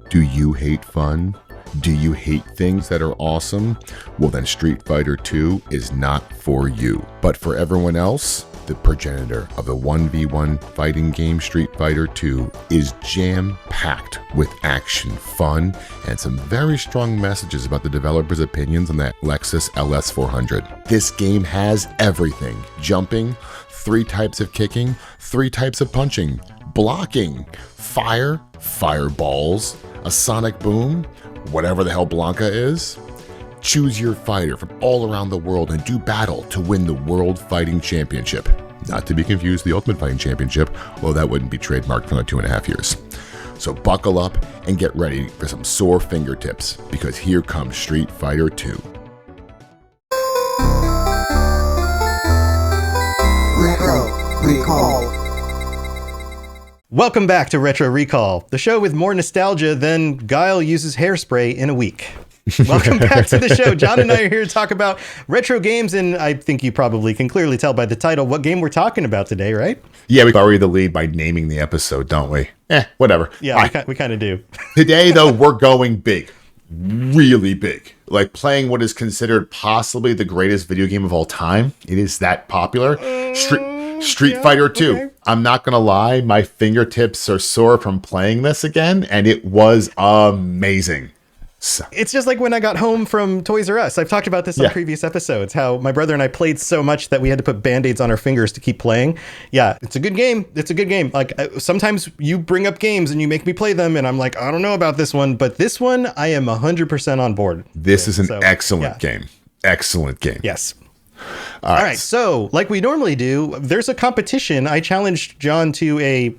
Do you hate fun? Do you hate things that are awesome? Well, then Street Fighter 2 is not for you. But for everyone else, the progenitor of the 1v1 fighting game Street Fighter 2 is jam-packed with action, fun, and some very strong messages about the developer's opinions on that Lexus LS400. This game has everything. Jumping, 3 types of kicking, 3 types of punching, blocking, fire, fireballs, a sonic boom, whatever the hell Blanca is. Choose your fighter from all around the world and do battle to win the World Fighting Championship. Not to be confused with the Ultimate Fighting Championship, although that wouldn't be trademarked for another 2.5 years. So buckle up and get ready for some sore fingertips, because here comes Street Fighter 2. Retro Recall. Welcome back to Retro Recall, the show with more nostalgia than Guile uses hairspray in a week. Welcome back to the show. John and I are here to talk about retro games, and I think you probably can clearly tell by the title what game we're talking about today, right? Yeah, we bury the lead by naming the episode, don't we? Whatever. Yeah, we kind of do. Today, though, we're going big. Really big. Like playing what is considered possibly the greatest video game of all time. It is that popular. Street Fighter 2. Okay. I'm not going to lie. My fingertips are sore from playing this again, and it was amazing. So. It's just like when I got home from Toys R Us. I've talked about this on previous episodes, how my brother and I played so much that we had to put Band-Aids on our fingers to keep playing. Yeah, it's a good game. It's a good game. Like sometimes you bring up games and you make me play them, and I'm like, I don't know about this one, but this one I am 100% on board. This is an excellent game. Excellent game. Yes. All right. So like we normally do, there's a competition. I challenged John to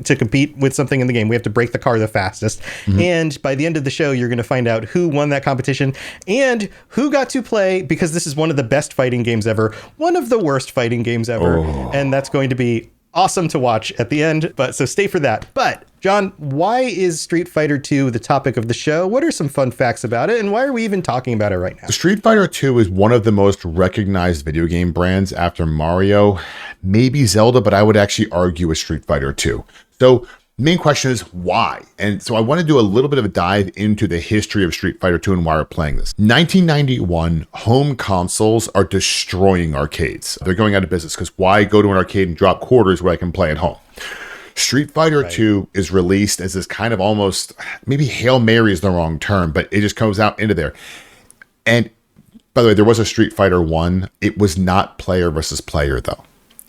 compete with something in the game. We have to break the car the fastest. Mm-hmm. And by the end of the show, you're going to find out who won that competition and who got to play, because this is one of the best fighting games ever, one of the worst fighting games ever. Oh. And that's going to be awesome to watch at the end. But so stay for that. But John, why is Street Fighter 2 the topic of the show? What are some fun facts about it? And why are we even talking about it right now? Street Fighter 2 is one of the most recognized video game brands after Mario, maybe Zelda, but I would actually argue with Street Fighter 2. So the main question is why? And so I want to do a little bit of a dive into the history of Street Fighter 2 and why we're playing this. 1991, home consoles are destroying arcades. They're going out of business because why go to an arcade and drop quarters where I can play at home? Street Fighter 2 is released as this kind of almost, maybe Hail Mary is the wrong term, but it just comes out into there. And by the way, there was a Street Fighter 1. It was not player versus player though.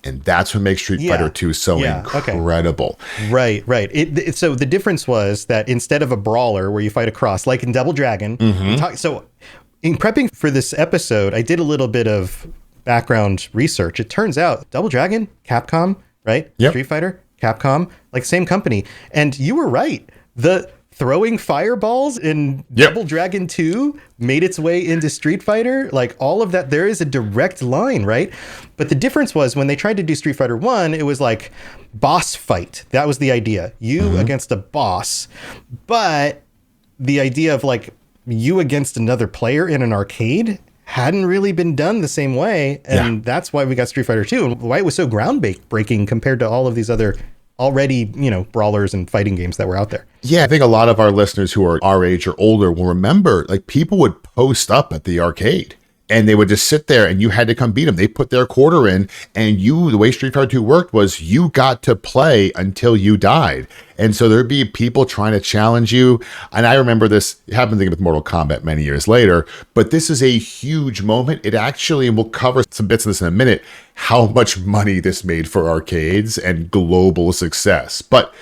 And that's what makes Street Fighter 2 so incredible. Okay. Right. So the difference was that instead of a brawler where you fight across, like in Double Dragon, so in prepping for this episode, I did a little bit of background research. It turns out Double Dragon, Capcom, right? Yep. Street Fighter, Capcom, like same company. And you were right. The throwing fireballs in Double Dragon 2 made its way into Street Fighter. Like all of that, there is a direct line, right? But the difference was when they tried to do Street Fighter 1, it was like boss fight. That was the idea. You against a boss. But the idea of like you against another player in an arcade hadn't really been done the same way. And that's why we got Street Fighter 2 and why it was so groundbreaking compared to all of these other already, brawlers and fighting games that were out there. Yeah, I think a lot of our listeners who are our age or older will remember, like, people would post up at the arcade and they would just sit there and you had to come beat them. They put their quarter in and the way Street Fighter 2 worked was you got to play until you died. And so there'd be people trying to challenge you. And I remember this happening with Mortal Kombat many years later, but this is a huge moment. It actually, and we'll cover some bits of this in a minute, how much money this made for arcades and global success. But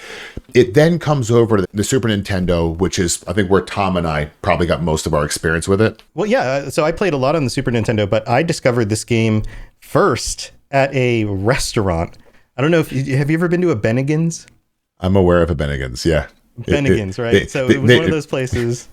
it then comes over to the Super Nintendo, which is, I think, where Tom and I probably got most of our experience with it. Well, yeah. So I played a lot on the Super Nintendo, but I discovered this game first at a restaurant. I don't know have you ever been to a Bennigan's? I'm aware of a Bennigan's, yeah. Bennigan's, right? So it was one of those places.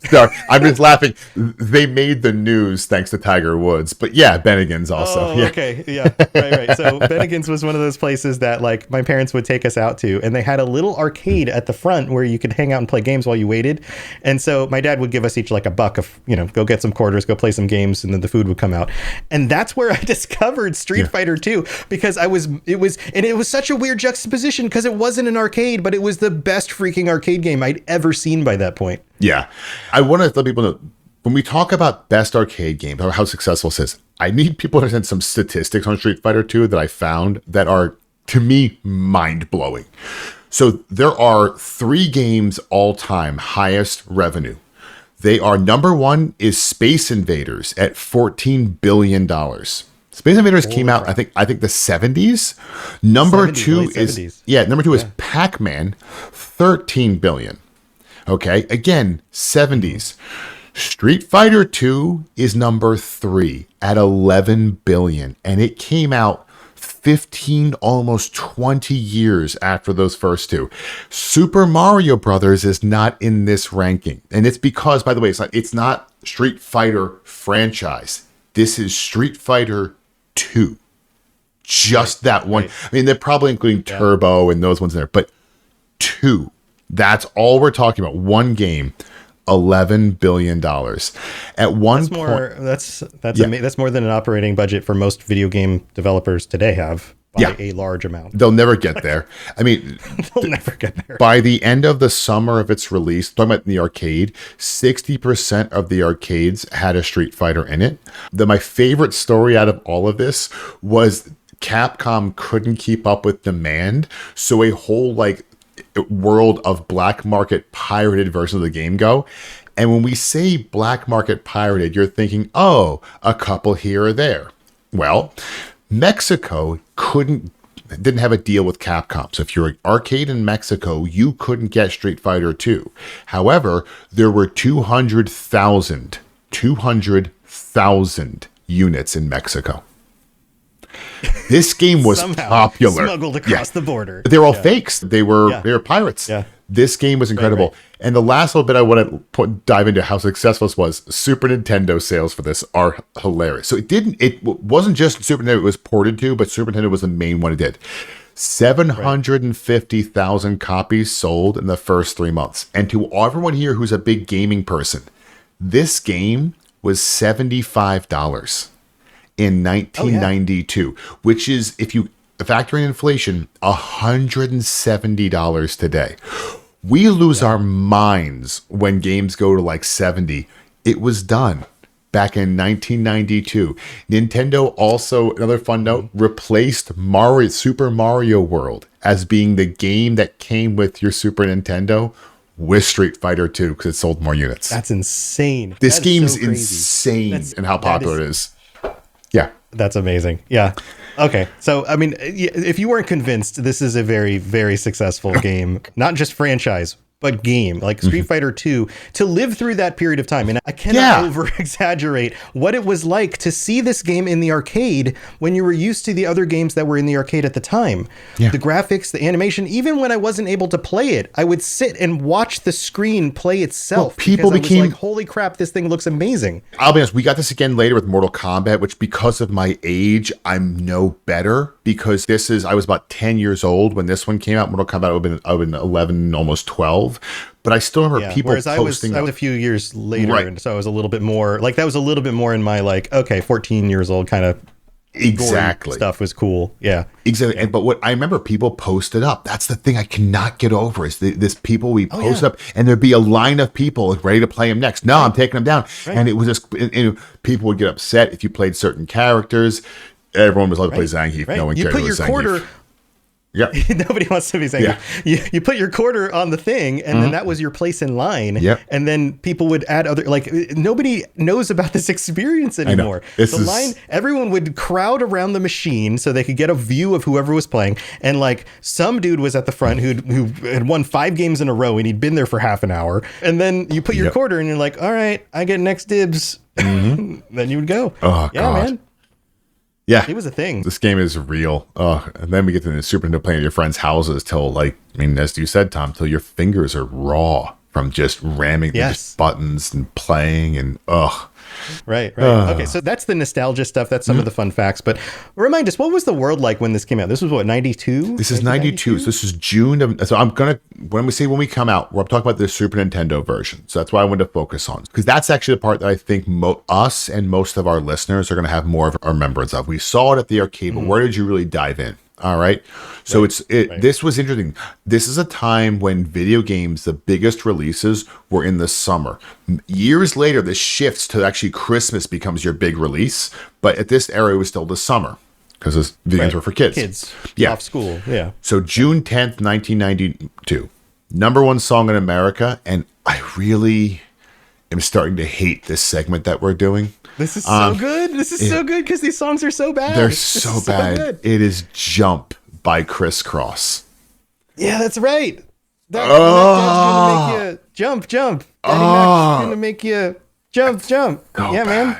Sorry, I'm just laughing. They made the news thanks to Tiger Woods, but yeah, Bennigan's also. Oh, yeah. okay. Yeah. Right. So Bennigan's was one of those places that like my parents would take us out to, and they had a little arcade at the front where you could hang out and play games while you waited. And so my dad would give us each like $1 of, go get some quarters, go play some games, and then the food would come out. And that's where I discovered Street Fighter 2 because it was such a weird juxtaposition because it wasn't an arcade, but it was the best freaking arcade game I'd ever seen by that point. Yeah. I want to let people know, when we talk about best arcade game, or how successful this is, I need people to understand some statistics on Street Fighter 2 that I found that are, to me, mind-blowing. So there are 3 games all-time highest revenue. They are, number 1 is Space Invaders at $14 billion. Space Invaders came out, I think the 70s. Number 2 is Pac-Man, $13 billion. Okay, again, 70s. Street Fighter 2 is number 3 at $11 billion, and it came out 15, almost 20 years after those first 2. Super Mario Brothers is not in this ranking, and it's because, by the way, it's not Street Fighter franchise. This is Street Fighter 2. Just that one. Right. I mean, they're probably including Turbo and those ones in there, but 2. That's all we're talking about. One game, $11 billion. At one point, that's more than an operating budget for most video game developers today have by a large amount. They'll never get there. I mean, they'll never get there. By the end of the summer of its release, talking about the arcade, 60% of the arcades had a Street Fighter in it. My favorite story out of all of this was Capcom couldn't keep up with demand, so a whole world of black market pirated versions of the game go. And when we say black market pirated, you're thinking, oh, a couple here or there. Well, Mexico didn't have a deal with Capcom. So if you're an arcade in Mexico, you couldn't get Street Fighter 2. However, there were 200,000 units in Mexico. This game was popular. Smuggled across the border. They were all fakes. They were pirates. Yeah. This game was incredible. Right. And the last little bit I want to dive into how successful this was. Super Nintendo sales for this are hilarious. So it wasn't just Super Nintendo it was ported to, but Super Nintendo was the main one it did. 750,000 copies sold in the first 3 months. And to everyone here who's a big gaming person, this game was $75. In 1992, which is, if you factor in inflation, $170 today. We lose our minds when games go to like 70. It was done back in 1992. Nintendo also, another fun note, replaced Super Mario World as being the game that came with your Super Nintendo with Street Fighter 2 because it sold more units. That's insane. This game's insane in how popular it is. Yeah. That's amazing. Yeah. Okay. So, I mean, if you weren't convinced, this is a very, very successful game, not just franchise, but game like Street Fighter 2 to live through that period of time. And I cannot over exaggerate what it was like to see this game in the arcade when you were used to the other games that were in the arcade at the time. Yeah. The graphics, the animation, even when I wasn't able to play it, I would sit and watch the screen play itself. Well, people became like, holy crap, this thing looks amazing. I'll be honest, we got this again later with Mortal Kombat, which because of my age, I'm no better because I was about 10 years old when this one came out. Mortal Kombat, I would have been 11, almost 12. But I still remember people posting. I was a few years later, and so I was a little bit more like that was a little bit more in my 14 years old kind of stuff was cool. Yeah, exactly. And, but what I remember people posted up. That's the thing I cannot get over is this people we post up, and there'd be a line of people ready to play him next. No, I'm taking him down, and it was just people would get upset if you played certain characters. Everyone was allowed to play Zangief. No one cared about Zangief. Yeah. Nobody wants to be saying you put your quarter on the thing and then that was your place in line. Yep. And then people would add other nobody knows about this experience anymore. Everyone would crowd around the machine so they could get a view of whoever was playing. And some dude was at the front who had won 5 games in a row and he'd been there for half an hour. And then you put your quarter and you're like, all right, I get next dibs. Then you would go. Oh, yeah, God. Man. Yeah, it was a thing. This game is real. And then we get to the Super Nintendo playing at your friends' houses till as you said, Tom, till your fingers are raw from just ramming the Yes. buttons and playing and ugh. Right. Okay, so that's the nostalgia stuff. That's some of the fun facts. But remind us, what was the world like when this came out? This was what, 92? This is 92. So this is June of. So I'm gonna when we come out, we're talking about the Super Nintendo version. So that's why I wanted to focus on, because that's actually the part that I think us and most of our listeners are gonna have more of our remembrance of. We saw it at the arcade, but where did you really dive in? All right. So this was interesting. This is a time when video games, the biggest releases were in the summer. Years later, this shifts to actually Christmas becomes your big release. But at this era, it was still the summer because video games were for kids. Off school. Yeah. So June 10th, 1992, #1 song in America. And I really am starting to hate this segment that we're doing. This is so good. This is so good because these songs are so bad. They're so bad. It is Jump by Criss Cross. Yeah, that's right. Dad's gonna make you jump. Daddy Mac's gonna make you jump. Yeah, man.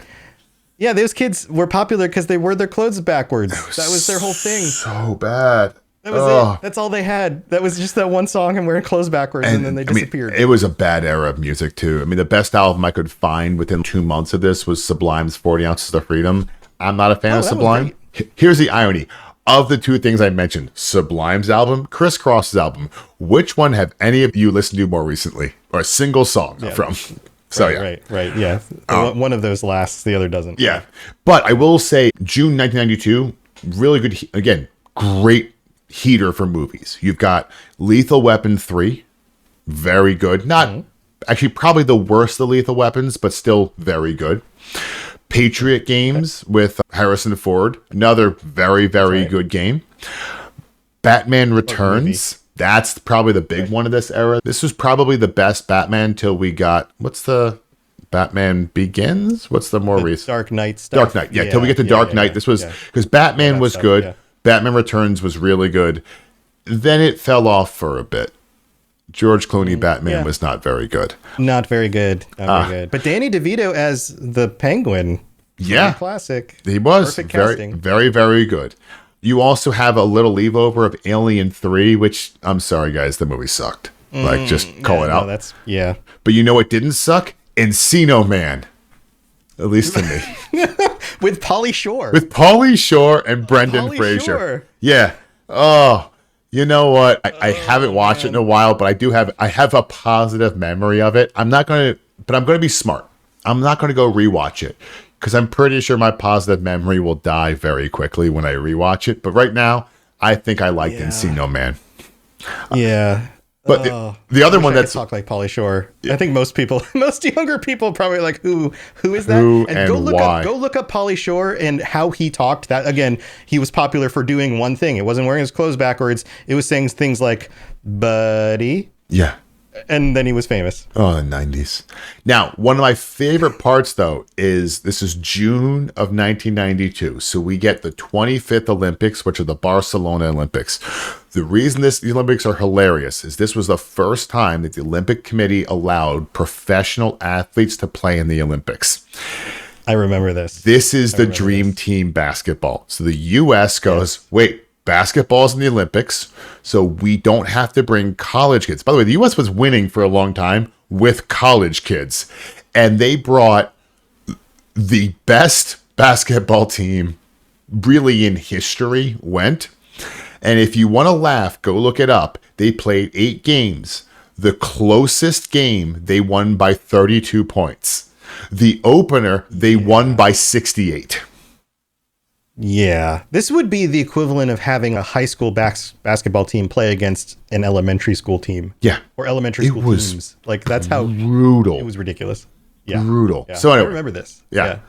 Yeah, those kids were popular because they wore their clothes backwards. That was their whole thing. So bad. That was it. That's all they had. That was just that one song and wearing clothes backwards, and then they disappeared. It was a bad era of music too. I mean, the best album I could find within 2 months of this was Sublime's 40 Ounces of Freedom. I'm not a fan of Sublime. Here's the irony. Of the two things I mentioned, Sublime's album, Criss Cross's album, which one have any of you listened to more recently? Or a single song from? So right. Yeah. One of those lasts, the other doesn't. Yeah. But I will say, June 1992, really good, again, great heater for movies. You've got Lethal Weapon 3, very good. Not actually probably the worst of Lethal Weapons, but still very good. Patriot Games with Harrison Ford, another very, very good game. Batman Returns, that's probably the big one of this era. This was probably the best Batman till we got, what's the Batman Begins? What's the more recent? Dark Knight stuff. Dark Knight, till we get to Dark Knight. This was, because Batman was good. Yeah. Batman Returns was really good. Then it fell off for a bit. George Clooney Batman was not very good. Not very good. But Danny DeVito as the Penguin. Classic. He was perfect very, casting. very, very good. You also have a little leave over of Alien 3, which I'm sorry, guys, the movie sucked. Like, just call it out. But you know what didn't suck? Encino Man. At least to me. With Pauly Shore. And Brendan Fraser. Yeah. Oh, you know what? I haven't watched it in a while, but I have a positive memory of it. I'm going to be smart. I'm not going to go rewatch it because I'm pretty sure my positive memory will die very quickly when I rewatch it. But right now, I think I liked Encino Man. Yeah. But the other one that's talk like Pauly Shore. I think most younger people probably like who is that? And go why? look up Pauly Shore and how he talked. That again, he was popular for doing one thing. It wasn't wearing his clothes backwards. It was saying things like "buddy." Yeah. And then he was famous. Oh, the 90s. Now, one of my favorite parts, though, is this is June of 1992. So we get the 25th Olympics, which are the Barcelona Olympics. The reason the Olympics are hilarious is this was the first time that the Olympic Committee allowed professional athletes to play in the Olympics. I remember this. This is the Dream Team basketball. So the U.S. goes, wait, basketball's in the Olympics, so we don't have to bring college kids. By the way, the U.S. was winning for a long time with college kids, and they brought the best basketball team really in history went. And if you want to laugh, go look it up. They played 8 games. The closest game, they won by 32 points. The opener, they won by 68. Yeah. This would be the equivalent of having a high school basketball team play against an elementary school team. Yeah. Or elementary school teams. Like, that's how brutal. It was ridiculous. Yeah. Brutal. Yeah. So anyway, I remember this. Yeah.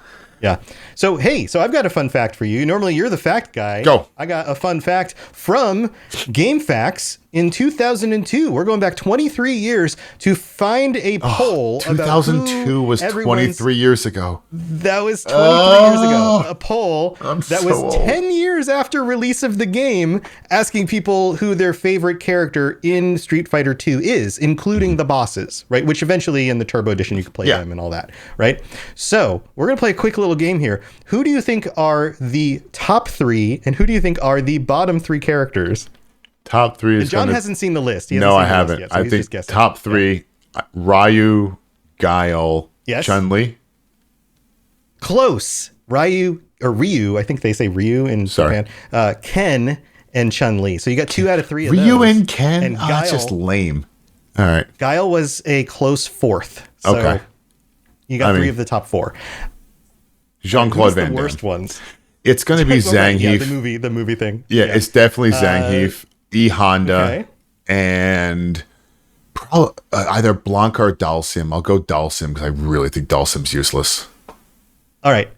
So, hey, I've got a fun fact for you. Normally, you're the fact guy. Go. I got a fun fact from GameFAQs in 2002. We're going back 23 years to find a poll. 2002 was 23 years ago. That was 23 years ago. A poll that was old. 10 years after release of the game, asking people who their favorite character in Street Fighter 2 is, including the bosses, right? Which eventually in the Turbo Edition, you can play them and all that, right? So we're going to play a quick little game here. Who do you think are the top 3 and who do you think are the bottom 3 characters? Top 3 is John hasn't seen the list. No, I haven't. Yet, so I think top 3, Ryu, Guile, Yes. Chun-Li. Close. Ryu, I think they say Ryu in Japan. Ken and Chun-Li. So you got 2 out of 3 of Ryu those. and Ken? And Oh, that's just lame. All right. Guile was a close 4th. So Okay. you got 3 of the top 4. Jean-Claude Who's the Van Damme. worst ones? It's going to be Zangief. Yeah, the movie thing. Yeah, it's definitely Zangief, E Honda, Okay. and probably either Blanca or Dalsim. I'll go Dalsim because I really think Dalsim's useless. All right.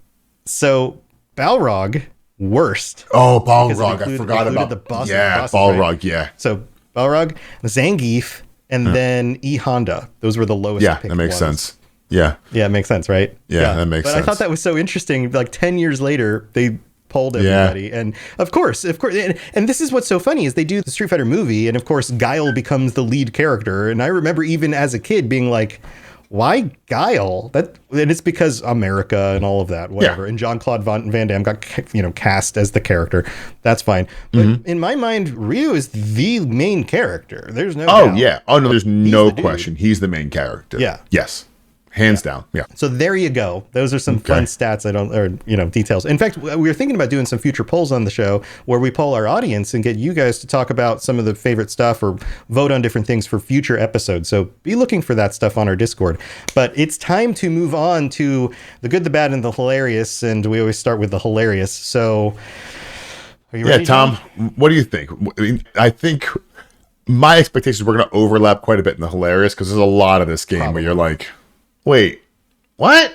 So Balrog, worst. Oh, Because it Balrog. I forgot included about the bosses, Balrog, right? yeah. So Balrog, Zangief, and then E Honda. Those were the lowest. Yeah, picked that makes ones. sense. Yeah. Yeah, it makes sense, right? Yeah, that makes but sense. I thought that was so interesting. Like 10 years later, they polled everybody. And of course. And this is what's so funny is they do the Street Fighter movie. And of course, Guile becomes the lead character. And I remember even as a kid being like, why Guile? And it's because America and all of that, whatever. Yeah. And Jean-Claude Van Damme got cast as the character. That's fine. But in my mind, Ryu is the main character. There's no doubt. Yeah. Oh, no, there's no the dude. question. He's the main character. Yeah. Yes. Hands down. Yeah. So there you go. Those are some fun stats details. In fact, we were thinking about doing some future polls on the show where we poll our audience and get you guys to talk about some of the favorite stuff or vote on different things for future episodes. So be looking for that stuff on our Discord. But it's time to move on to the good, the bad, and the hilarious. And we always start with the hilarious. So are you ready, Tom, John? what do you think? I mean, I think my expectations were going to overlap quite a bit in the hilarious because there's a lot of this game where you're like, wait, what?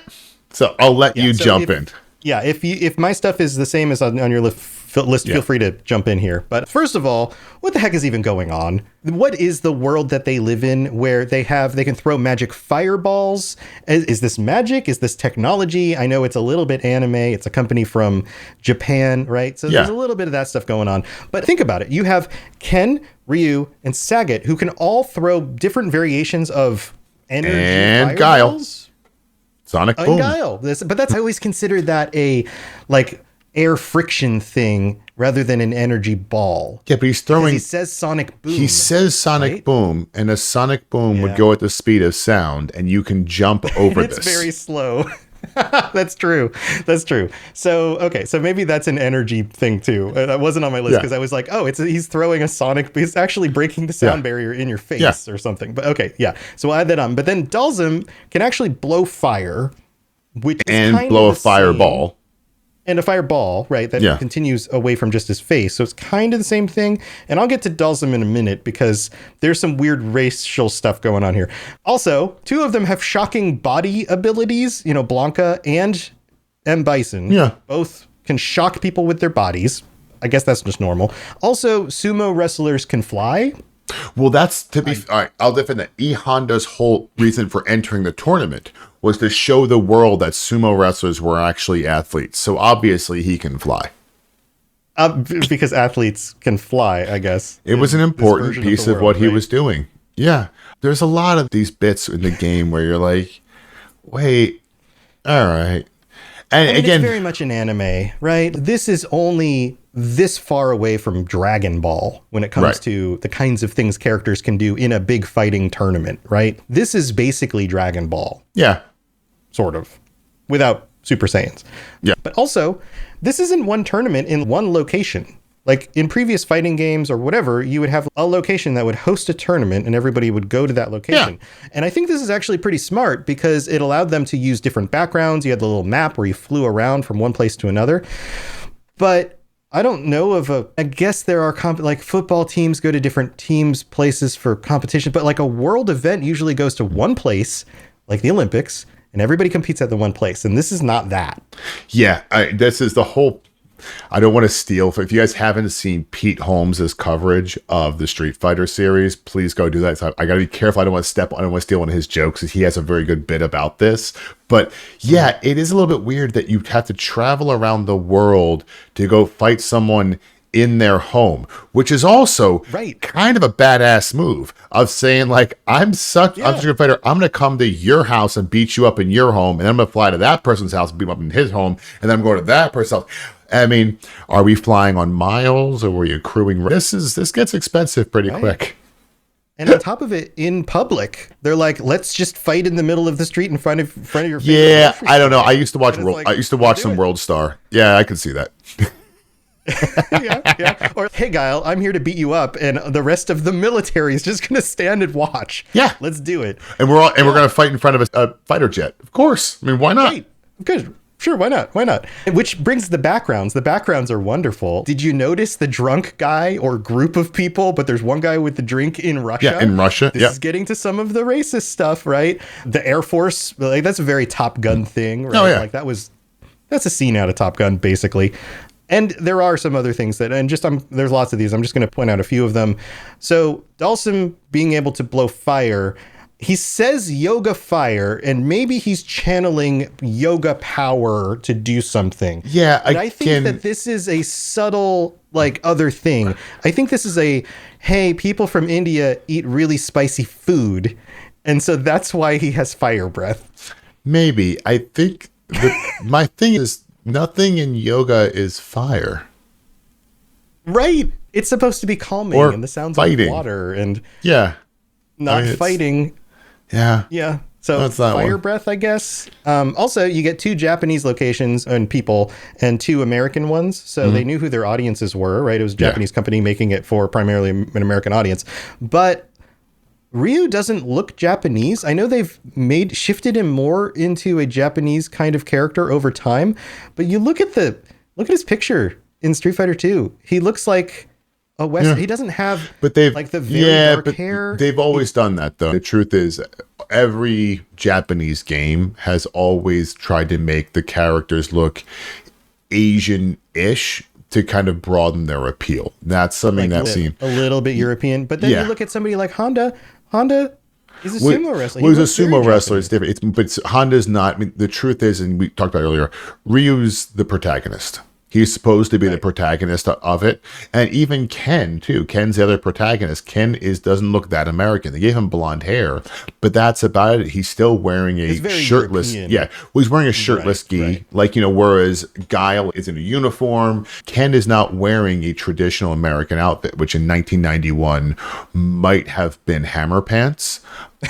So I'll let you jump in. Yeah, if my stuff is the same as on your list, feel free to jump in here. But first of all, what the heck is even going on? What is the world that they live in where they can throw magic fireballs? Is this magic? Is this technology? I know it's a little bit anime. It's a company from Japan, right? So there's a little bit of that stuff going on. But think about it. You have Ken, Ryu, and Sagat who can all throw different variations of energy And fireballs. Sonic And Boom. Guile. I always considered that a air friction thing rather than an energy ball. Yeah, but he's Because throwing. he says Sonic Boom. He says Sonic right? Boom, and a Sonic Boom would go at the speed of sound, and you can jump over It's this. very slow. That's true. So, okay. So maybe that's an energy thing too. That wasn't on my list because I was like, oh, he's throwing a Sonic, he's actually breaking the sound barrier in your face or something. But okay. Yeah. So we'll add that on. But then Dalsim can actually blow fire, which is and kind blow of a the fireball. same. And a fireball, right, that continues away from just his face. So it's kind of the same thing. And I'll get to Dalsim in a minute because there's some weird racial stuff going on here. Also, 2 of them have shocking body abilities, Blanca and M. Bison. Yeah. Both can shock people with their bodies. I guess that's just normal. Also, sumo wrestlers can fly. Well, that's all right. I'll defend that. E Honda's whole reason for entering the tournament was to show the world that sumo wrestlers were actually athletes. So obviously he can fly. Because athletes can fly, I guess. It was an important piece of what he right? was doing. Yeah. There's a lot of these bits in the game where you're like, wait, all right. And again, it's very much an anime, right? This is only this far away from Dragon Ball when it comes to the kinds of things characters can do in a big fighting tournament, right? This is basically Dragon Ball. Yeah. Sort of. Without Super Saiyans. Yeah. But also, this isn't one tournament in one location. Like in previous fighting games or whatever, you would have a location that would host a tournament and everybody would go to that location. Yeah. And I think this is actually pretty smart because it allowed them to use different backgrounds. You had the little map where you flew around from one place to another. But I don't know I guess there are football teams go to different places for competition, but like a world event usually goes to one place, like the Olympics, and everybody competes at the one place. And this is not that. Yeah. This is the whole. I don't want to steal. If you guys haven't seen Pete Holmes's coverage of the Street Fighter series, please go do that. So I got to be careful. I don't want to steal one of his jokes. He has a very good bit about this. But yeah, it is a little bit weird that you have to travel around the world to go fight someone in their home, which is also kind of a badass move of saying like, I'm such a Street Fighter. I'm going to come to your house and beat you up in your home. And then I'm going to fly to that person's house and beat him up in his home. And then I'm going to that person's house. I mean, are we flying on miles or were you crewing? This gets expensive pretty quick. And on top of it, in public, they're like, "Let's just fight in the middle of the street in front of your." Yeah, I don't know. I used to watch like, I used to watch some World Star. Yeah, I could see that. yeah. Or, hey, Guile, I'm here to beat you up, and the rest of the military is just going to stand and watch. Yeah, let's do it. And we're going to fight in front of a fighter jet. Of course. I mean, why not? Right. Good. Sure, why not? Why not? Which brings the backgrounds. The backgrounds are wonderful. Did you notice the drunk guy or group of people? But there's one guy with the drink in Russia. Yeah, in Russia. This is getting to some of the racist stuff, right? The Air Force, like that's a very Top Gun thing, right? Oh, yeah. Like that's a scene out of Top Gun, basically. And there are some other things there's lots of these. I'm just going to point out a few of them. So Dalsum being able to blow fire, he says yoga fire, and maybe he's channeling yoga power to do something. Yeah, I think that this is a subtle, like, other thing. I think this is hey, people from India eat really spicy food, and so that's why he has fire breath. Maybe. I think my thing is nothing in yoga is fire. Right. It's supposed to be calming or and the sounds fighting. of water and not fighting. Yeah. Yeah. So that's that fire one. breath, I guess. Also, you get 2 Japanese locations and people and 2 American ones. So they knew who their audiences were, right? It was a Japanese company making it for primarily an American audience. But Ryu doesn't look Japanese. I know they've shifted him more into a Japanese kind of character over time. But you look at his picture in Street Fighter 2. He looks like a Western. He doesn't have like the very dark hair. They've always done that, though. The truth is, every Japanese game has always tried to make the characters look Asian-ish to kind of broaden their appeal. That's something like that's seen a little bit European. But then you look at somebody like Honda. Honda is a sumo wrestler. Well, he's a sumo wrestler. It's different. But Honda's not. I mean, the truth is, and we talked about earlier, Ryu's the protagonist. He's supposed to be the protagonist of it. And even Ken, too. Ken's the other protagonist. Ken doesn't look that American. They gave him blonde hair, but that's about it. He's still wearing a shirtless. European. Yeah. Well, he's wearing a shirtless gi. Right. Like, whereas Guile is in a uniform. Ken is not wearing a traditional American outfit, which in 1991 might have been hammer pants.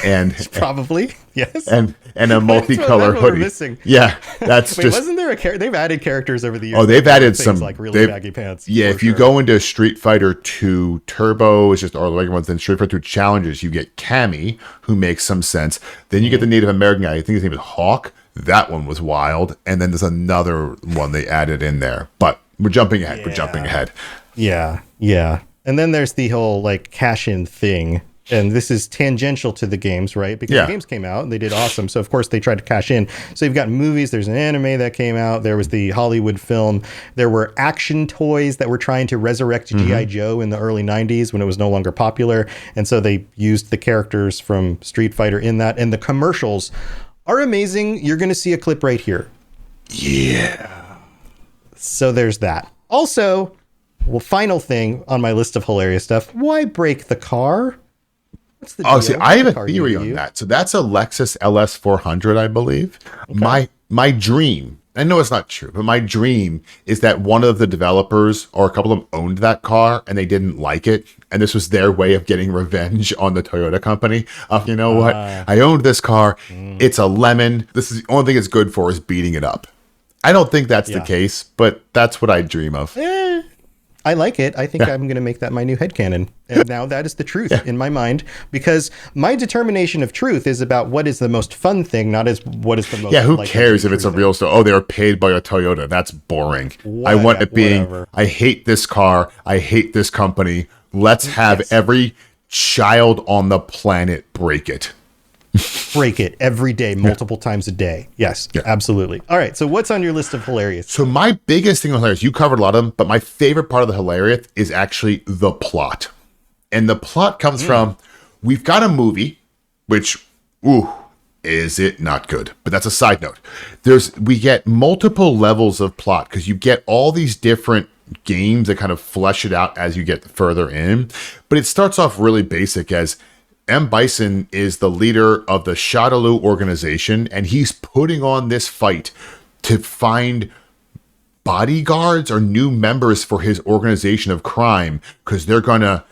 And probably yes, and a multicolor hoodie. Missing. Yeah, that's Wait, wasn't there a character? They've added characters over the years. Oh, they've added some like really baggy pants. Yeah, if you go into Street Fighter 2 Turbo, it's just all the regular ones. Then Street Fighter 2 Challengers, you get Cammy, who makes some sense. Then you get the Native American guy. I think his name is Hawk. That one was wild. And then there's another one they added in there. But we're jumping ahead. Yeah. And then there's the whole like cash-in thing. And this is tangential to the games, right? Because the games came out and they did awesome. So, of course, they tried to cash in. So you've got movies. There's an anime that came out. There was the Hollywood film. There were action toys that were trying to resurrect G.I. Joe in the early 90s when it was no longer popular. And so they used the characters from Street Fighter in that. And the commercials are amazing. You're going to see a clip right here. Yeah. So there's that. Also, final thing on my list of hilarious stuff. Why break the car? See, I have a theory on that. So that's a Lexus LS 400, I believe. Okay. My dream, I know it's not true, but my dream is that one of the developers or a couple of them owned that car and they didn't like it. And this was their way of getting revenge on the Toyota company. You know what? I owned this car. It's a lemon. This is the only thing it's good for is beating it up. I don't think that's the case, but that's what I dream of. I like it. I think I'm going to make that my new headcanon. And now that is the truth in my mind, because my determination of truth is about what is the most fun thing, not as what is the most. Yeah, who cares if it's a real story? Oh, they were paid by a Toyota. That's boring. I want it being, I hate this car. I hate this company. Let's have every child on the planet break it. Break it every day, multiple times a day. Yes, absolutely. All right. So what's on your list of hilarious? So my biggest thing on hilarious, you covered a lot of them, but my favorite part of the hilarious is actually the plot. And the plot comes from, we've got a movie, which, is it not good? But that's a side note. We get multiple levels of plot because you get all these different games that kind of flesh it out as you get further in. But it starts off really basic as M. Bison is the leader of the Shadaloo organization, and he's putting on this fight to find bodyguards or new members for his organization of crime because they're going to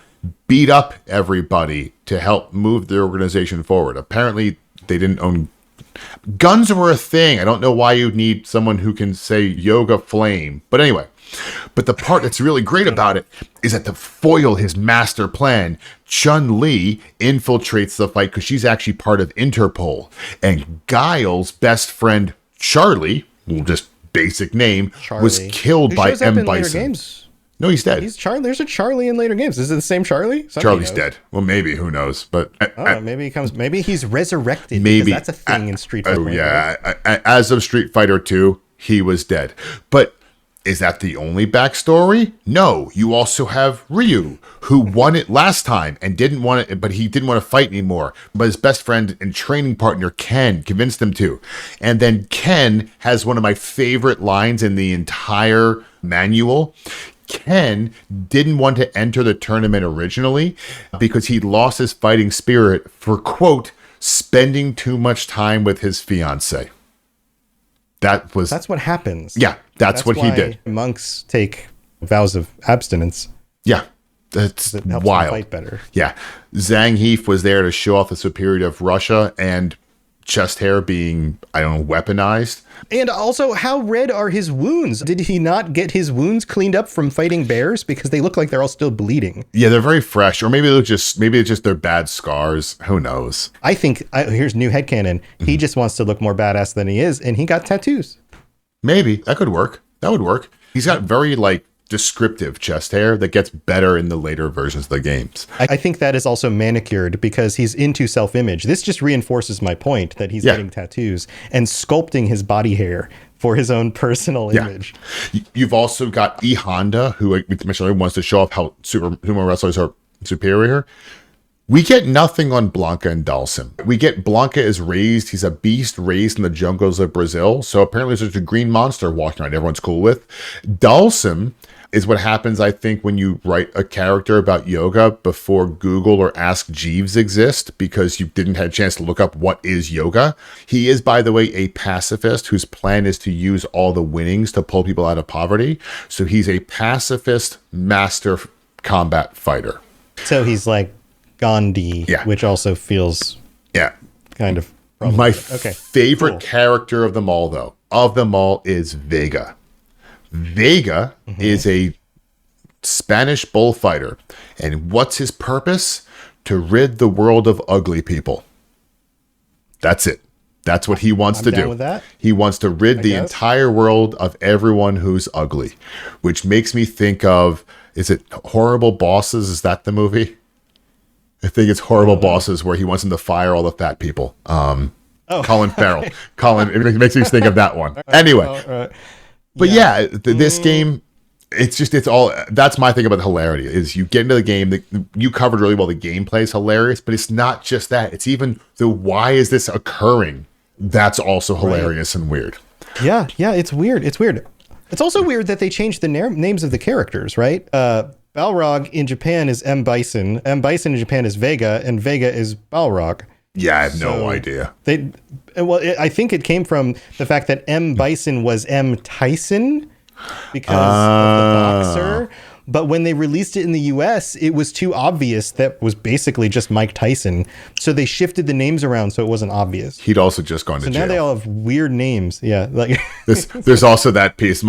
beat up everybody to help move the organization forward. Apparently, they didn't own... Guns were a thing. I don't know why you'd need someone who can say yoga flame. But anyway, but the part that's really great about it is that to foil his master plan, Chun-Li infiltrates the fight because she's actually part of Interpol. And Guile's best friend, Charlie, well, just basic name, Charlie, was killed by M. Bison. Games. No, he's dead. He's Charlie. There's a Charlie in later games. Is it the same Charlie? Charlie's dead. Well, maybe. Who knows? But maybe he comes. Maybe he's resurrected. Maybe that's a thing in Street Fighter. Oh yeah. As of Street Fighter 2, he was dead. But is that the only backstory? No. You also have Ryu, who won it last time and didn't want it, but he didn't want to fight anymore. But his best friend and training partner Ken convinced him to. And then Ken has one of my favorite lines in the entire manual. Ken didn't want to enter the tournament originally because he lost his fighting spirit for, quote, spending too much time with his fiance. That's what happens. Yeah, that's what he did. Monks take vows of abstinence. Yeah, that's helps wild. them fight better. Yeah, Zangief was there to show off the superiority of Russia and chest hair being, I don't know, weaponized. And also, how red are his wounds? Did he not get his wounds cleaned up from fighting bears? Because they look like they're all still bleeding. Yeah, they're very fresh. Or maybe it's just their bad scars. Who knows? I think, here's new headcanon. He just wants to look more badass than he is, and he got tattoos. Maybe. That could work. That would work. He's got very, descriptive chest hair that gets better in the later versions of the games. I think that is also manicured because he's into self-image. This just reinforces my point that he's getting tattoos and sculpting his body hair for his own personal image. You've also got E. Honda, who we mentioned earlier, wants to show off how sumo wrestlers are superior. We get nothing on Blanca and Dalsim. We get Blanca is raised. He's a beast raised in the jungles of Brazil. So apparently there's a green monster walking around everyone's cool with. Dalsim is what happens, I think, when you write a character about yoga before Google or Ask Jeeves exist, because you didn't have a chance to look up what is yoga. He is, by the way, a pacifist whose plan is to use all the winnings to pull people out of poverty. So he's a pacifist master combat fighter. So he's like Gandhi, which also feels kind of my favorite character of them all, though, is Vega. Vega is a Spanish bullfighter. And what's his purpose? To rid the world of ugly people. That's it. That's what he wants to do. With that. He wants to rid the entire world of everyone who's ugly, which makes me think of, is it Horrible Bosses? Is that the movie? I think it's Horrible Bosses, where he wants them to fire all the fat people. Colin Farrell. It makes me think of that one. Anyway. But this game, it's all, that's my thing about the hilarity, is you get into the game, you covered really well, the gameplay is hilarious, but it's not just that. It's even the why is this occurring? That's also hilarious and weird. Yeah, it's weird. It's also weird that they changed the names of the characters, right? Balrog in Japan is M. Bison. M. Bison in Japan is Vega, and Vega is Balrog. Yeah, I have no idea. I think it came from the fact that M. Bison was M. Tyson because of the boxer. But when they released it in the US, it was too obvious that was basically just Mike Tyson. So they shifted the names around so it wasn't obvious. He'd also just gone to jail. So now they all have weird names. Yeah. There's also that piece.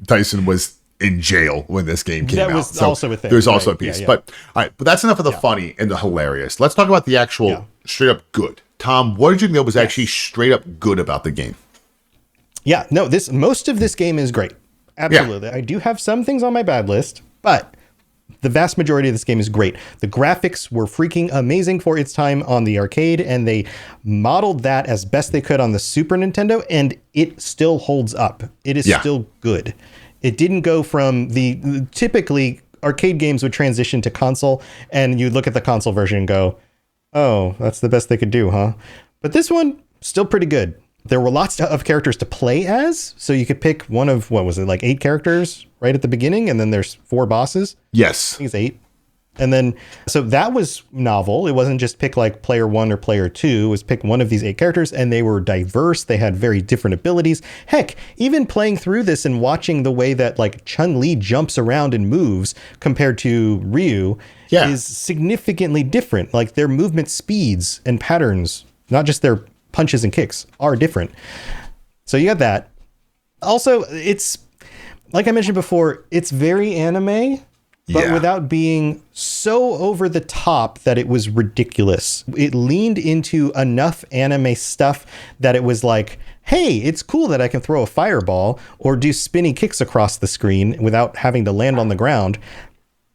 Tyson was in jail when this game came out. That was also a thing. There's also a piece. Yeah. But all right, but that's enough of the funny and the hilarious. Let's talk about the actual straight up good. Tom, what did you know was actually straight up good about the game? Yeah, no, most of this game is great. Absolutely. Yeah. I do have some things on my bad list, but the vast majority of this game is great. The graphics were freaking amazing for its time on the arcade, and they modeled that as best they could on the Super Nintendo, and it still holds up. It is still good. It didn't go from typically arcade games would transition to console, and you'd look at the console version and go, oh, that's the best they could do, huh? But this one, still pretty good. There were lots of characters to play as, so you could pick one of, 8 characters right at the beginning, and then there's 4 bosses? Yes. I think it's 8. And then, so that was novel. It wasn't just pick like player 1 or player 2. It was pick one of these 8 characters, and they were diverse. They had very different abilities. Heck, even playing through this and watching the way that like Chun-Li jumps around and moves compared to Ryu is significantly different. Like their movement speeds and patterns, not just their punches and kicks, are different. So you got that. Also, it's, like I mentioned before, it's very anime, but without being so over the top that it was ridiculous. It leaned into enough anime stuff that it was like, hey, it's cool that I can throw a fireball or do spinny kicks across the screen without having to land on the ground.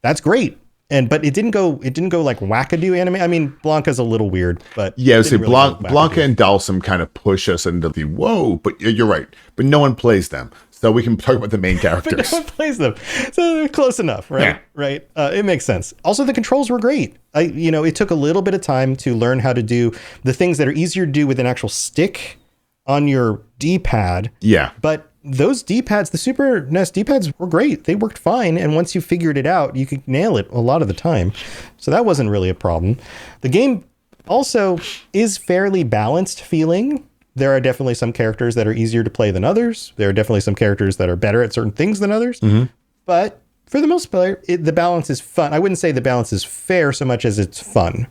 That's great. But it didn't go like wackadoo anime. I mean, Blanca's a little weird, but so really Blanca and Dalsum kind of push us into the whoa, but you're right. But no one plays them. So we can talk about the main characters. But no one plays them. So they're close enough, right? Yeah. Right. It makes sense. Also, the controls were great. It took a little bit of time to learn how to do the things that are easier to do with an actual stick on your D-pad. Yeah. But those D-pads, the Super NES D-pads were great. They worked fine. And once you figured it out, you could nail it a lot of the time. So that wasn't really a problem. The game also is fairly balanced feeling. There are definitely some characters that are easier to play than others. There are definitely some characters that are better at certain things than others. Mm-hmm. But for the most part, the balance is fun. I wouldn't say the balance is fair so much as it's fun.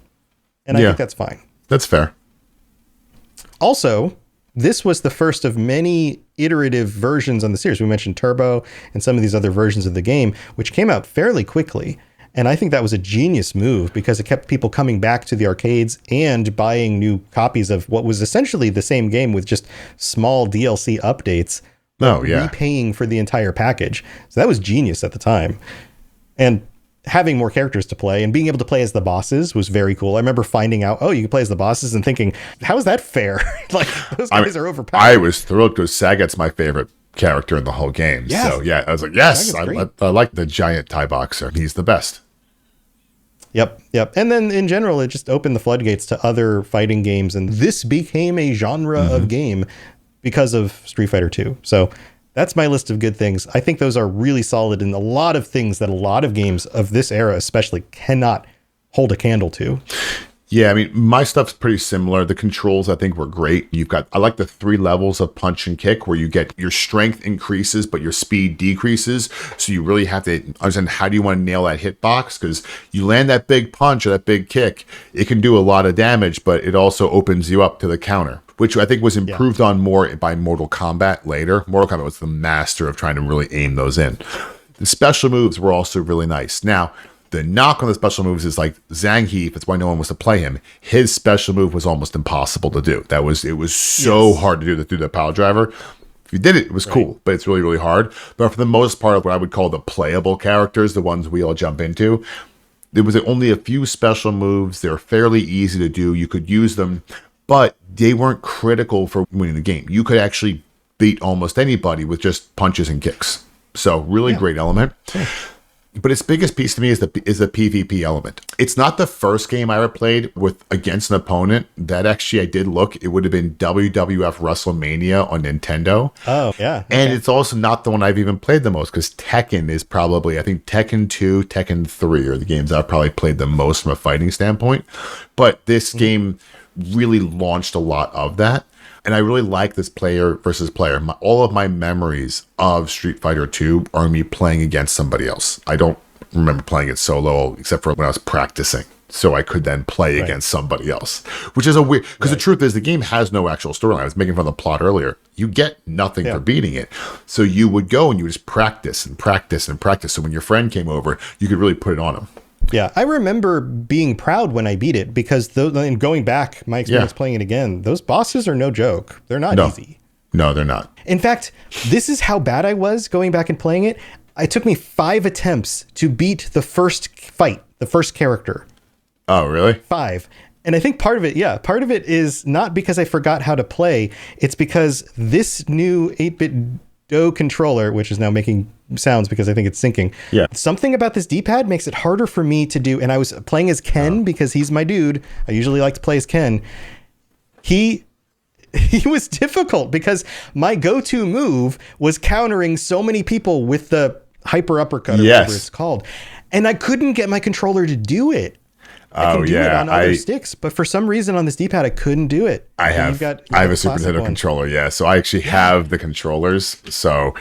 And I think that's fine. That's fair. Also, this was the first of many iterative versions on the series. We mentioned Turbo and some of these other versions of the game, which came out fairly quickly. And I think that was a genius move because it kept people coming back to the arcades and buying new copies of what was essentially the same game with just small DLC updates. Repaying for the entire package. So that was genius at the time. And having more characters to play and being able to play as the bosses was very cool. I remember finding out, you can play as the bosses and thinking, how is that fair? Like, those guys are overpowered. I was thrilled because Sagat's my favorite character in the whole game. Yes. So I was like, yes, I like the giant Thai boxer. He's the best. Yep. And then in general, it just opened the floodgates to other fighting games. And this became a genre of game because of Street Fighter 2. So that's my list of good things. I think those are really solid in a lot of things that a lot of games of this era especially cannot hold a candle to. Yeah, I mean, my stuff's pretty similar. The controls, I think, were great. I like the 3 levels of punch and kick where you get your strength increases, but your speed decreases. So you really have to understand how do you want to nail that hitbox? Because you land that big punch or that big kick, it can do a lot of damage, but it also opens you up to the counter, which I think was improved on more by Mortal Kombat later. Mortal Kombat was the master of trying to really aim those in. The special moves were also really nice. Now, the knock on the special moves is like Zangief, that's why no one wants to play him. His special move was almost impossible to do. It was so hard to do the power driver. If you did it, it was cool, but it's really, really hard. But for the most part of what I would call the playable characters, the ones we all jump into, there was only a few special moves. They're fairly easy to do. You could use them, but they weren't critical for winning the game. You could actually beat almost anybody with just punches and kicks. So really great element. Yeah. But its biggest piece to me is the PvP element. It's not the first game I ever played against an opponent. That actually I did look. It would have been WWF WrestleMania on Nintendo. Oh, yeah. Okay. And it's also not the one I've even played the most because Tekken is probably, I think Tekken 2, Tekken 3 are the games I've probably played the most from a fighting standpoint. But this game really launched a lot of that. And I really like this player versus player. All of my memories of Street Fighter 2 are me playing against somebody else. I don't remember playing it solo, except for when I was practicing. So I could then play against somebody else, which is a weird, because the truth is the game has no actual storyline. I was making fun of the plot earlier. You get nothing for beating it. So you would go and you would just practice and practice and practice. So when your friend came over, you could really put it on him. Yeah, I remember being proud when I beat it because and going back, my experience playing it again, those bosses are no joke. They're not easy. No, they're not. In fact, this is how bad I was going back and playing it. It took me 5 attempts to beat the first fight, the first character. Oh, really? 5. And I think part of it is not because I forgot how to play. It's because this new 8-bit Do controller, which is now making sounds because I think it's syncing. Yeah. Something about this D-pad makes it harder for me to do. And I was playing as Ken because he's my dude. I usually like to play as Ken. He was difficult because my go-to move was countering so many people with the hyper uppercut or whatever it's called. And I couldn't get my controller to do it. I can do it on other sticks, but for some reason on this D-pad, I couldn't do it. I have a Super Nintendo controller, yeah. So I actually have the controllers. So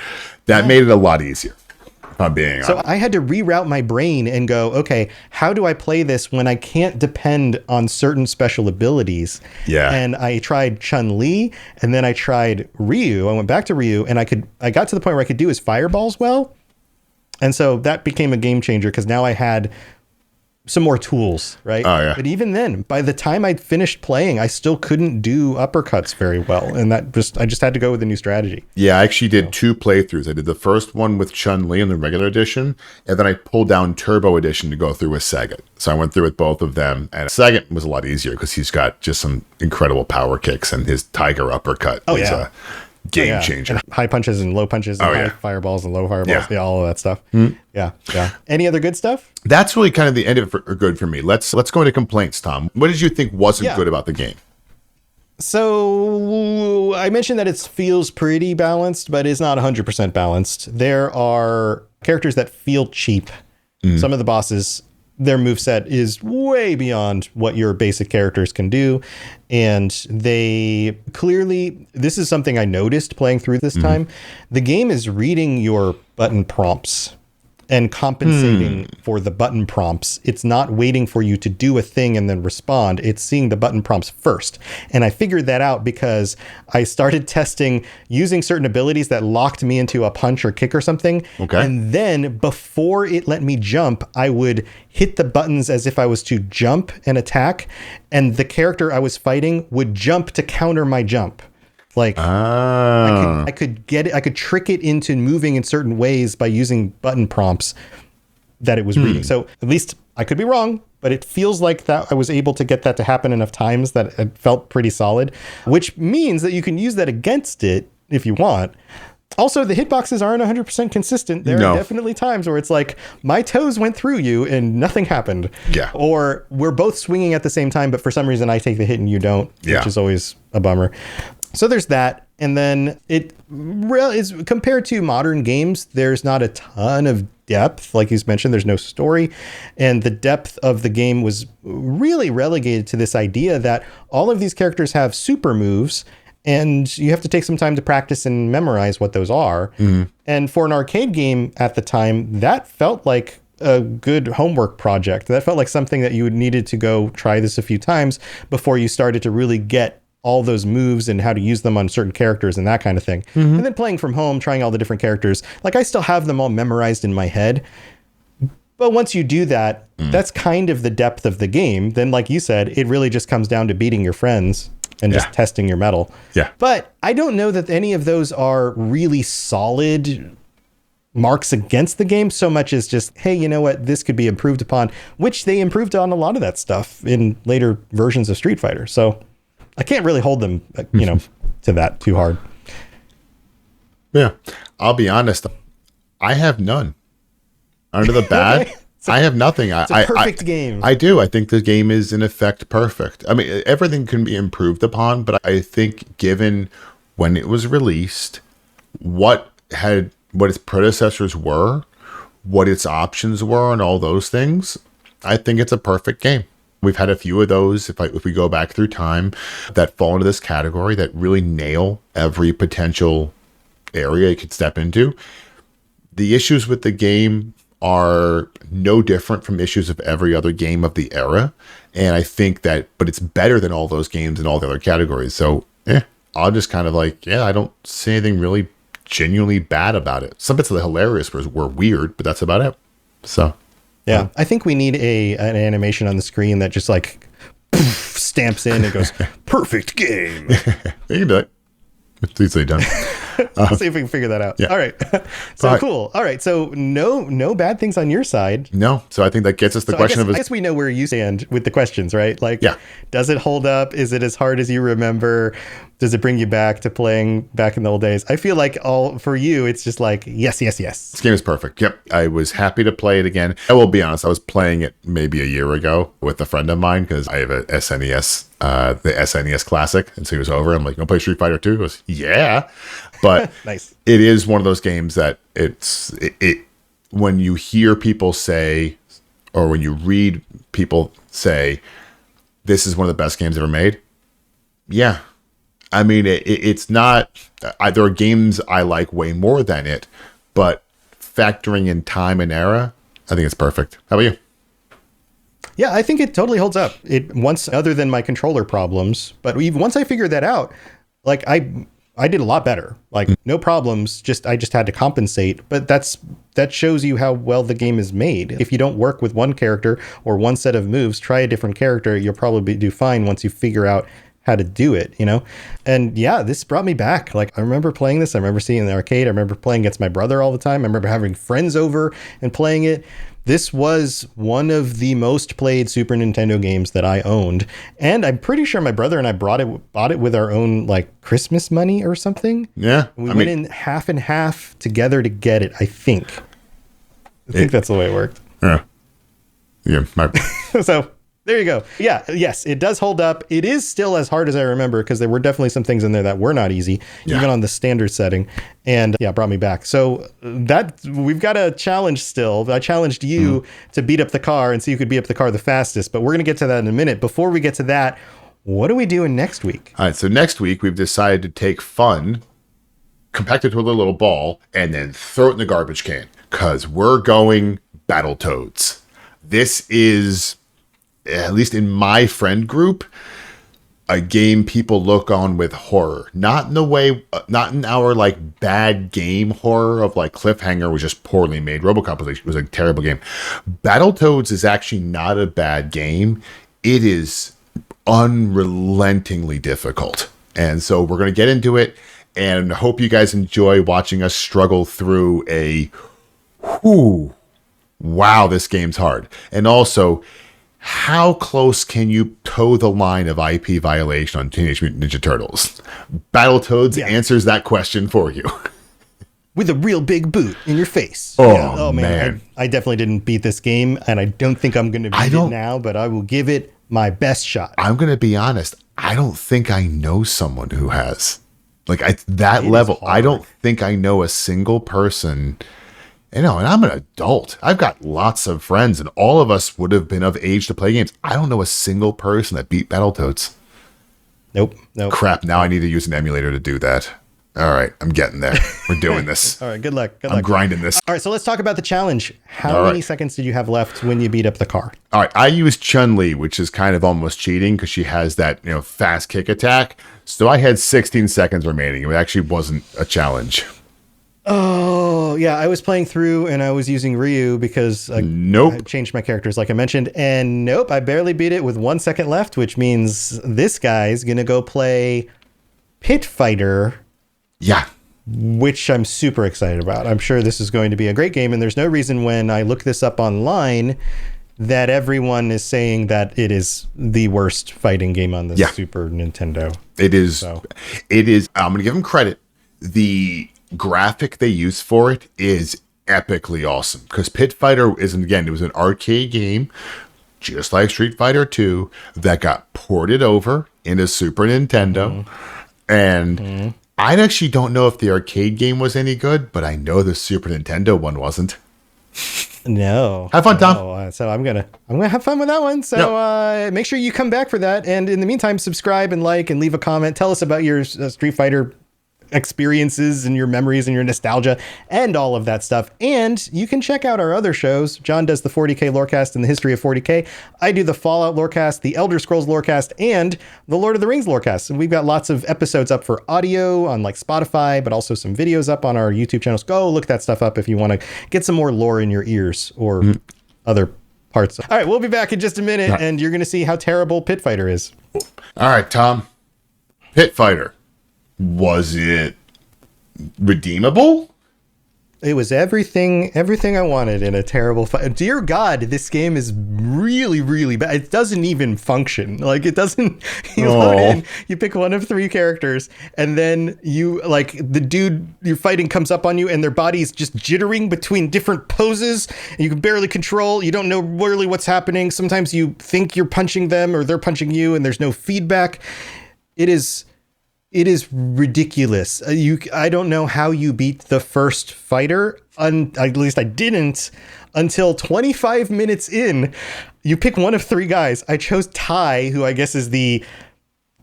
that made it a lot easier, if I'm being honest. So I had to reroute my brain and go, okay, how do I play this when I can't depend on certain special abilities? Yeah. And I tried Chun-Li, and then I tried Ryu. I went back to Ryu, and I got to the point where I could do his fireballs well. And so that became a game changer because now I had some more tools, right? Oh, yeah. But even then, by the time I'd finished playing, I still couldn't do uppercuts very well. And I just had to go with a new strategy. Yeah, I actually did 2 playthroughs. I did the first one with Chun-Li in the regular edition, and then I pulled down Turbo Edition to go through with Sagat. So I went through with both of them, and Sagat was a lot easier because he's got just some incredible power kicks, and his Tiger Uppercut is a game changer. And high punches and low punches and high fireballs and low fireballs. Yeah, all of that stuff. Yeah. Any other good stuff? That's really kind of the end of it for good for me. Let's go into complaints, Tom. What did you think wasn't good about the game? So I mentioned that it feels pretty balanced, but it's not 100% balanced. There are characters that feel cheap. Some of the bosses, their moveset is way beyond what your basic characters can do. And they clearly, this is something I noticed playing through this time. The game is reading your button prompts and compensating for the button prompts. It's not waiting for you to do a thing and then respond. It's seeing the button prompts first. And I figured that out because I started testing using certain abilities that locked me into a punch or kick or something. Okay. And then before it let me jump, I would hit the buttons as if I was to jump and attack. And the character I was fighting would jump to counter my jump. Like I could get it. I could trick it into moving in certain ways by using button prompts that it was reading. So at least I could be wrong, but it feels like that I was able to get that to happen enough times that it felt pretty solid, which means that you can use that against it if you want. Also, the hitboxes aren't 100% consistent. There are definitely times where it's like my toes went through you and nothing happened. Yeah. Or we're both swinging at the same time, but for some reason I take the hit and you don't, which is always a bummer. So there's that. And then it is compared to modern games, there's not a ton of depth. Like he's mentioned, there's no story. And the depth of the game was really relegated to this idea that all of these characters have super moves and you have to take some time to practice and memorize what those are. And for an arcade game at the time, that felt like a good homework project. That felt like something that you needed to go try this a few times before you started to really get all those moves and how to use them on certain characters and that kind of thing. And then playing from home, trying all the different characters, like I still have them all memorized in my head. But once you do that, that's kind of the depth of the game. Then, like you said, it really just comes down to beating your friends and just testing your mettle. Yeah. But I don't know that any of those are really solid marks against the game so much as just, hey, you know what, this could be improved upon, which they improved on a lot of that stuff in later versions of Street Fighter. So I can't really hold them, to that too hard. Yeah. I'll be honest. I have none. Under the bad, I have nothing. It's a perfect game. I do. I think the game is in effect perfect. I mean, everything can be improved upon, but I think given when it was released, what its predecessors were, what its options were, and all those things, I think it's a perfect game. We've had a few of those, if we go back through time, that fall into this category that really nail every potential area you could step into. The issues with the game are no different from issues of every other game of the era. And I think but it's better than all those games in all the other categories. So, I'll just kind of I don't see anything really genuinely bad about it. Some bits of the hilarious were weird, but that's about it. So... Yeah, I think we need an animation on the screen that just poof, stamps in and goes, perfect game. You can do it. It's easily done. See if we can figure that out. Yeah. All right. So cool. All right. So no bad things on your side. No. So I think that gets us the question I guess we know where you stand with the questions, right? Does it hold up? Is it as hard as you remember? Does it bring you back to playing back in the old days? I feel like for you, it's just yes. This game is perfect. Yep. I was happy to play it again. I will be honest. I was playing it maybe a year ago with a friend of mine because I have a SNES, the SNES Classic. And so he was over. I'm like, "You want to play Street Fighter 2?" He goes, "Yeah." But nice. It is one of those games that when you hear people say or when you read people say, this is one of the best games ever made. Yeah. I mean, it's not, there are games I like way more than it, but factoring in time and era, I think it's perfect. How about you? Yeah, I think it totally holds up. Other than my controller problems, but even once I figured that out, like I did a lot better. Like no problems. I just had to compensate. But that shows you how well the game is made. If you don't work with one character or one set of moves, try a different character. You'll probably do fine once you figure out how to do it, you know? And yeah, this brought me back. Like I remember playing this. I remember seeing it in the arcade. I remember playing against my brother all the time. I remember having friends over and playing it. This was one of the most played Super Nintendo games that I owned. And I'm pretty sure my brother and I bought it with our own like Christmas money or something. Yeah. We went in half and half together to get it, I think. I think that's the way it worked. Yeah. Yeah. So there you go. Yeah. Yes, it does hold up. It is still as hard as I remember because there were definitely some things in there that were not easy, even on the standard setting. And yeah, brought me back. So we've got a challenge still. I challenged you to beat up the car and see who could beat up the car the fastest. But we're going to get to that in a minute. Before we get to that, what are we doing next week? All right. So next week, we've decided to take fun, compact it to a little ball, and then throw it in the garbage can because we're going Battletoads. This is, at least in my friend group, a game people look on with horror. Not in the way, not in our like bad game horror of like Cliffhanger was just poorly made. RoboCop was a terrible game. Battletoads is actually not a bad game. It is unrelentingly difficult. And so we're going to get into it and hope you guys enjoy watching us struggle through wow, this game's hard. And also, how close can you toe the line of IP violation on Teenage Mutant Ninja Turtles? Battletoads answers that question for you. With a real big boot in your face. Oh man. I definitely didn't beat this game, and I don't think I'm going to beat it now, but I will give it my best shot. I'm going to be honest. I don't think I know someone who has. Like, at that level, I don't think I know a single person. You know, and I'm an adult. I've got lots of friends, and all of us would have been of age to play games. I don't know a single person that beat Battletoads. Nope. Crap, now I need to use an emulator to do that. All right, I'm getting there. We're doing this. All right, good luck. I'm grinding this. All right, so let's talk about the challenge. How many seconds did you have left when you beat up the car? All right, I used Chun-Li, which is kind of almost cheating because she has that, fast kick attack. So I had 16 seconds remaining. It actually wasn't a challenge. Oh, yeah. I was playing through and I was using Ryu because I changed my characters like I mentioned. And I barely beat it with 1 second left, which means this guy's going to go play Pit Fighter. Yeah. Which I'm super excited about. I'm sure this is going to be a great game. And there's no reason when I look this up online that everyone is saying that it is the worst fighting game on the Super Nintendo. It is. It is. I'm going to give them credit. The graphic they use for it is epically awesome because Pit Fighter it was an arcade game just like Street Fighter 2 that got ported over into Super Nintendo. And I actually don't know if the arcade game was any good, but I know the Super Nintendo one wasn't. No. Have fun, Tom. So I'm gonna have fun with that one. So make sure you come back for that. And in the meantime, subscribe and like and leave a comment. Tell us about your Street Fighter experiences and your memories and your nostalgia and all of that stuff. And you can check out our other shows. John does the 40K Lorecast and the history of 40K. I do the Fallout Lorecast, the Elder Scrolls Lorecast, and the Lord of the Rings Lorecast. And we've got lots of episodes up for audio on like Spotify, but also some videos up on our YouTube channels. Go look that stuff up if you want to get some more lore in your ears or other parts. All right, we'll be back in just a minute and you're going to see how terrible Pit Fighter is. All right, Tom. Pit Fighter. Was it redeemable? It was everything I wanted in a terrible fight. Dear God, this game is really, really bad. It doesn't even function. Like, it doesn't, load in, you pick one of 3 characters, and then the dude you're fighting comes up on you, and their body's just jittering between different poses, and you can barely control. You don't know really what's happening. Sometimes you think you're punching them, or they're punching you, and there's no feedback. It is It is ridiculous. I don't know how you beat the first fighter. At least I didn't until 25 minutes in. You pick one of 3 guys. I chose Ty, who I guess is the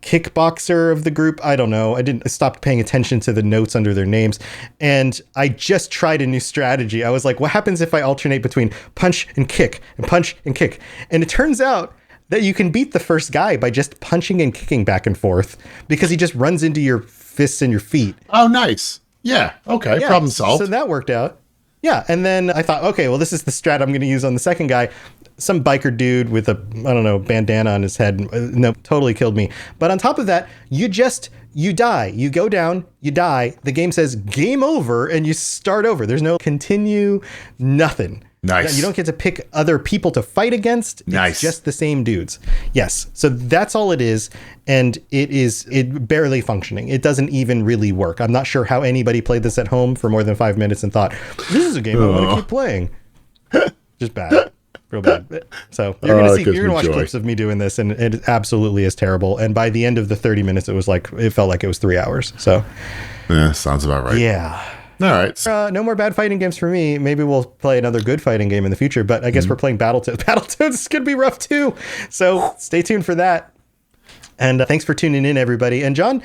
kickboxer of the group. I don't know. I stopped paying attention to the notes under their names. And I just tried a new strategy. I was like, what happens if I alternate between punch and kick and punch and kick? And it turns out that you can beat the first guy by just punching and kicking back and forth because he just runs into your fists and your feet. Oh, nice. Yeah. Okay. Yeah, problem solved. So that worked out. Yeah. And then I thought, okay, well, this is the strat I'm going to use on the second guy. Some biker dude with a, I don't know, bandana on his head. No, totally killed me. But on top of that, you die. You go down, you die. The game says game over and you start over. There's no continue, nothing. Nice. You don't get to pick other people to fight against. Nice. It's just the same dudes. Yes. So that's all it is. And it barely functioning. It doesn't even really work. I'm not sure how anybody played this at home for more than 5 minutes and thought, this is a game I want to keep playing. Just bad. Real bad. So you're gonna watch clips of me doing this, and it absolutely is terrible. And by the end of the 30 minutes, it felt like it was 3 hours. So yeah, sounds about right. Yeah. All right. No more bad fighting games for me. Maybe we'll play another good fighting game in the future. But I guess we're playing Battletoads. Battletoads is gonna be rough too. So stay tuned for that. And thanks for tuning in, everybody. And John,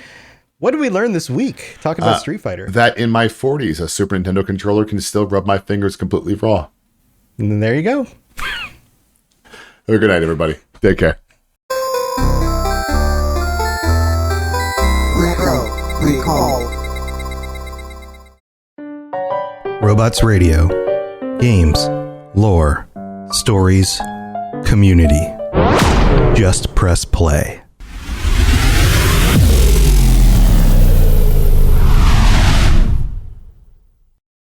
what did we learn this week talking about Street Fighter? That in my 40s, a Super Nintendo controller can still rub my fingers completely raw. And then there you go. Have a good night, everybody. Take care. Retro Recall. Robots Radio. Games. Lore. Stories. Community. Just press play.